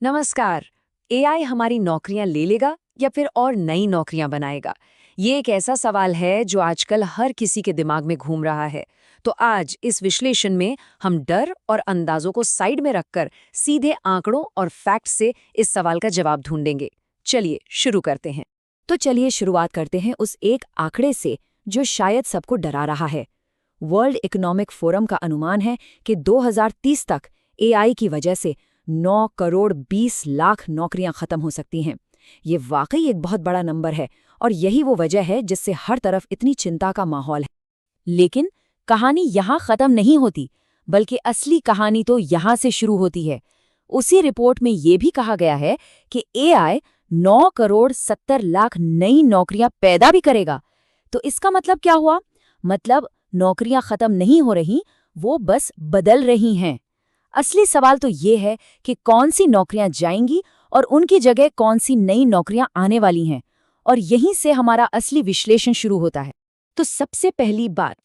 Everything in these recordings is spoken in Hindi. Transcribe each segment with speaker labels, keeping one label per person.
Speaker 1: नमस्कार। एआई हमारी नौकरियां ले लेगा या फिर और नई नौकरियां बनाएगा? ये एक ऐसा सवाल है जो आजकल हर किसी के दिमाग में घूम रहा है। तो आज इस विश्लेषण में हम डर और अंदाजों को साइड में रखकर सीधे आंकड़ों और फैक्ट से इस सवाल का जवाब ढूंढेंगे। चलिए शुरू करते हैं।
Speaker 2: तो चलिए शुरुआत करते हैं उस एक आंकड़े से जो शायद सबको डरा रहा है। वर्ल्ड इकोनॉमिक फोरम का अनुमान है कि 2030 तक एआई की वजह से 9 करोड़ 20 लाख नौकरियां खत्म हो सकती हैं। ये वाकई एक बहुत बड़ा नंबर है और यही वो वजह है जिससे हर तरफ इतनी चिंता का माहौल है। लेकिन कहानी यहाँ खत्म नहीं होती, बल्कि असली कहानी तो यहाँ से शुरू होती है। उसी रिपोर्ट में ये भी कहा गया है कि एआई 9 करोड़ 70 लाख नई नौकरियां पैदा भी करेगा। तो इसका मतलब क्या हुआ? मतलब नौकरियां खत्म नहीं हो रही, वो बस बदल रही हैं। असली सवाल तो ये है कि कौन सी नौकरियां जाएंगी और उनकी जगह कौन सी नई नौकरियां आने वाली हैं। और यहीं से हमारा असली विश्लेषण शुरू होता है। तो सबसे पहली बात,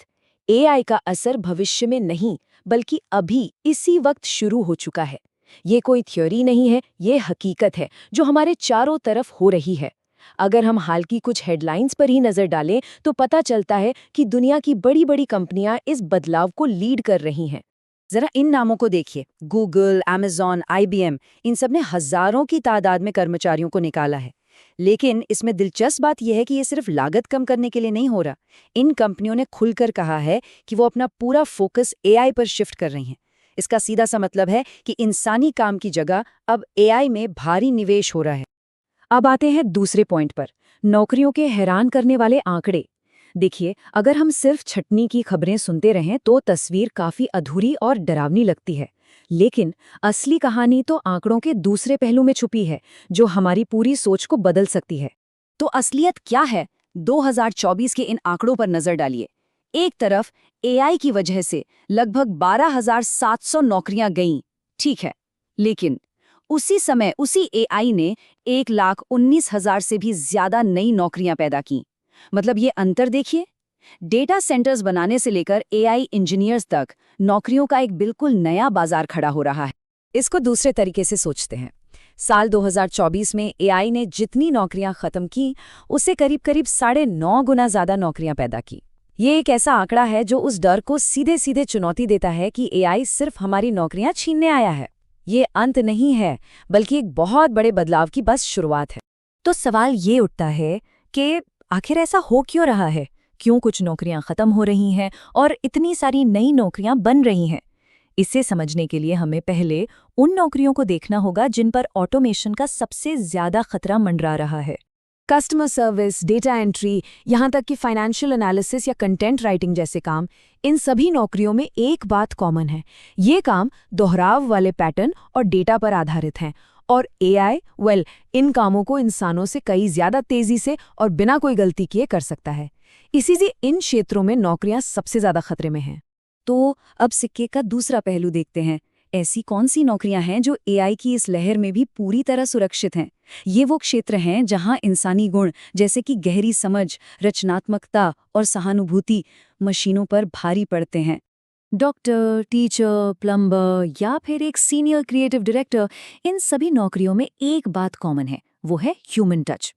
Speaker 2: एआई का असर भविष्य में नहीं, बल्कि अभी इसी वक्त शुरू हो चुका है। ये कोई थ्योरी नहीं है, ये हकीकत है जो हमारे चारों तरफ हो रही है। अगर हम हाल की कुछ हेडलाइंस पर ही नजर डालें तो पता चलता है कि दुनिया की बड़ी बड़ी कंपनियां इस बदलाव को लीड कर रही हैं। जरा इन नामों को देखिए, गूगल, अमेज़न, आईबीएम, इन सब ने हजारों की तादाद में कर्मचारियों को निकाला है। लेकिन इसमें दिलचस्प बात यह है कि ये सिर्फ लागत कम करने के लिए नहीं हो रहा। इन कंपनियों ने खुलकर कहा है कि वो अपना पूरा फोकस एआई पर शिफ्ट कर रही हैं। इसका सीधा सा मतलब है कि इंसानी काम की जगह अब एआई में भारी निवेश हो रहा है। अब आते हैं दूसरे पॉइंट पर, नौकरियों के हैरान करने वाले आंकड़े। देखिए, अगर हम सिर्फ छटनी की खबरें सुनते रहें तो तस्वीर काफी अधूरी और डरावनी लगती है। लेकिन असली कहानी तो आंकड़ों के दूसरे पहलू में छुपी है, जो हमारी पूरी सोच को बदल सकती है। तो असलियत क्या है? 2024 के इन आंकड़ों पर नजर डालिए। एक तरफ एआई की वजह से लगभग 12,700 नौकरियां गईं, ठीक है। लेकिन उसी समय उसी एआई ने 1,19,000 से भी ज्यादा नई नौकरियां पैदा की। मतलब ये अंतर देखिए। डेटा सेंटर्स बनाने से लेकर एआई इंजीनियर्स तक नौकरियों का एक बिल्कुल नया बाजार खड़ा हो रहा है। इसको दूसरे तरीके से सोचते हैं। साल 2024 में एआई ने जितनी नौकरियां खत्म की, उससे करीब करीब 9.5 गुना ज्यादा नौकरियां पैदा की। ये एक ऐसा आंकड़ा है जो उस डर को सीधे सीधे चुनौती देता है कि एआई सिर्फ हमारी नौकरियां छीनने आया है। ये अंत नहीं है, बल्कि एक बहुत बड़े बदलाव की बस शुरुआत है। तो सवाल ये उठता है कि आखिर ऐसा हो क्यों रहा है? क्यों कुछ नौकरियां खत्म हो रही हैं और इतनी सारी नई नौकरियां बन रही हैं? इसे समझने के लिए हमें पहले उन नौकरियों को देखना होगा जिन पर ऑटोमेशन का सबसे ज्यादा खतरा मंडरा रहा है। कस्टमर सर्विस, डेटा एंट्री, यहाँ तक कि फाइनेंशियल एनालिसिस या कंटेंट राइटिंग जैसे काम, इन सभी नौकरियों में एक बात कॉमन है। ये काम दोहराव वाले पैटर्न और डेटा पर आधारित हैं। और एआई, इन कामों को इंसानों से कई ज्यादा तेजी से और बिना कोई गलती किए कर सकता है। इसीलिए इन क्षेत्रों में नौकरियां सबसे ज्यादा खतरे में हैं। तो अब सिक्के का दूसरा पहलू देखते हैं। ऐसी कौन सी नौकरियां हैं जो एआई की इस लहर में भी पूरी तरह सुरक्षित हैं? ये वो क्षेत्र हैं जहां इंसानी गुण जैसे कि गहरी समझ, रचनात्मकता और सहानुभूति मशीनों पर भारी पड़ते हैं। डॉक्टर, टीचर, प्लम्बर या फिर एक सीनियर क्रिएटिव डायरेक्टर, इन सभी नौकरियों में एक बात कॉमन है, वो है ह्यूमन टच।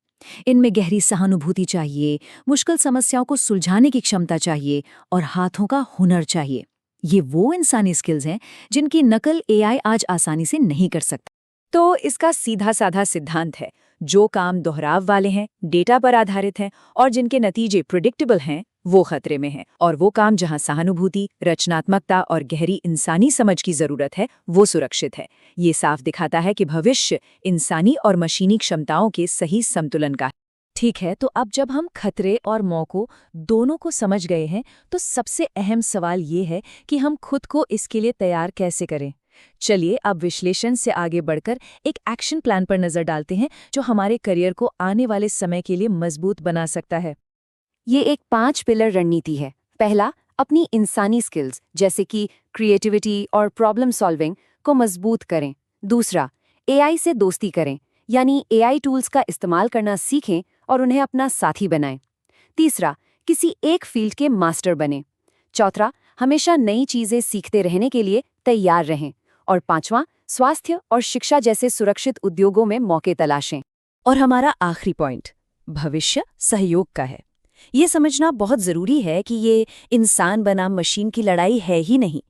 Speaker 2: इनमें गहरी सहानुभूति चाहिए, मुश्किल समस्याओं को सुलझाने की क्षमता चाहिए और हाथों का हुनर चाहिए। ये वो इंसानी स्किल्स हैं जिनकी नकल एआई आज आसानी से नहीं कर सकता। तो इसका सीधा साधा सिद्धांत है, जो काम दोहराव वाले हैं, डेटा पर आधारित हैं और जिनके नतीजे प्रिडिक्टेबल हैं, वो खतरे में हैं। और वो काम जहां सहानुभूति, रचनात्मकता और गहरी इंसानी समझ की जरूरत है, वो सुरक्षित है। ये साफ दिखाता है कि भविष्य इंसानी और मशीनी क्षमताओं के सही संतुलन का। ठीक है, तो अब जब हम खतरे और मौकों दोनों को समझ गए हैं, तो सबसे अहम सवाल ये है कि हम खुद को इसके लिए तैयार कैसे करें। चलिए अब विश्लेषण से आगे बढ़कर एक एक्शन प्लान पर नजर डालते हैं, जो हमारे करियर को आने वाले समय के लिए मजबूत बना सकता है। ये एक 5 पिलर रणनीति है। पहला, अपनी इंसानी स्किल्स जैसे कि क्रिएटिविटी और प्रॉब्लम सॉल्विंग को मजबूत करें। दूसरा, एआई से दोस्ती करें, यानी एआई टूल्स का इस्तेमाल करना सीखें और उन्हें अपना साथी बनाएं। तीसरा, किसी एक फील्ड के मास्टर बनें। चौथा, हमेशा नई चीजें सीखते रहने के लिए तैयार रहें। और पांचवां, स्वास्थ्य और शिक्षा जैसे सुरक्षित उद्योगों में मौके तलाशें। और हमारा आखिरी पॉइंट भविष्य सहयोग का है। ये समझना बहुत जरूरी है कि ये इंसान बनाम मशीन की लड़ाई है ही नहीं।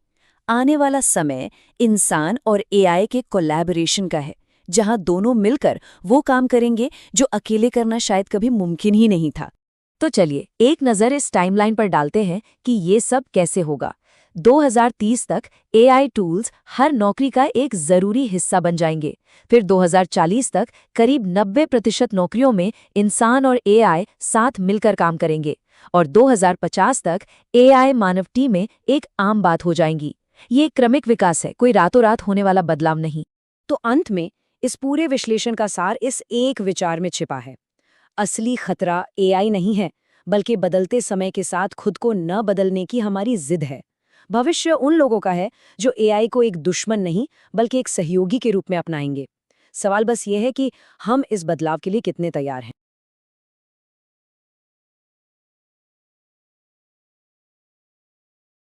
Speaker 2: आने वाला समय इंसान और एआई के कोलैबोरेशन का है, जहां दोनों मिलकर वो काम करेंगे जो अकेले करना शायद कभी मुमकिन ही नहीं था।
Speaker 1: तो चलिए एक नज़र इस टाइमलाइन पर डालते हैं कि ये सब कैसे होगा। 2030 तक एआई टूल्स हर नौकरी का एक ज़रूरी हिस्सा बन जाएंगे। फिर 2040 तक करीब 90% नौकरियों में इंसान और एआई साथ मिलकर काम करेंगे और 2050 तक एआई मानव टीम में एक आम बात हो जाएंगी। ये एक क्रमिक विकास है, कोई रातों रात होने वाला बदलाव नहीं।
Speaker 2: तो अंत में इस पूरे विश्लेषण का सार इस एक विचार में छिपा है। असली खतरा एआई नहीं है, बल्कि बदलते समय के साथ खुद को न बदलने की हमारी जिद है। भविष्य उन लोगों का है जो एआई को एक दुश्मन नहीं बल्कि एक सहयोगी के रूप में अपनाएंगे। सवाल बस ये है कि हम इस बदलाव के लिए कितने तैयार हैं।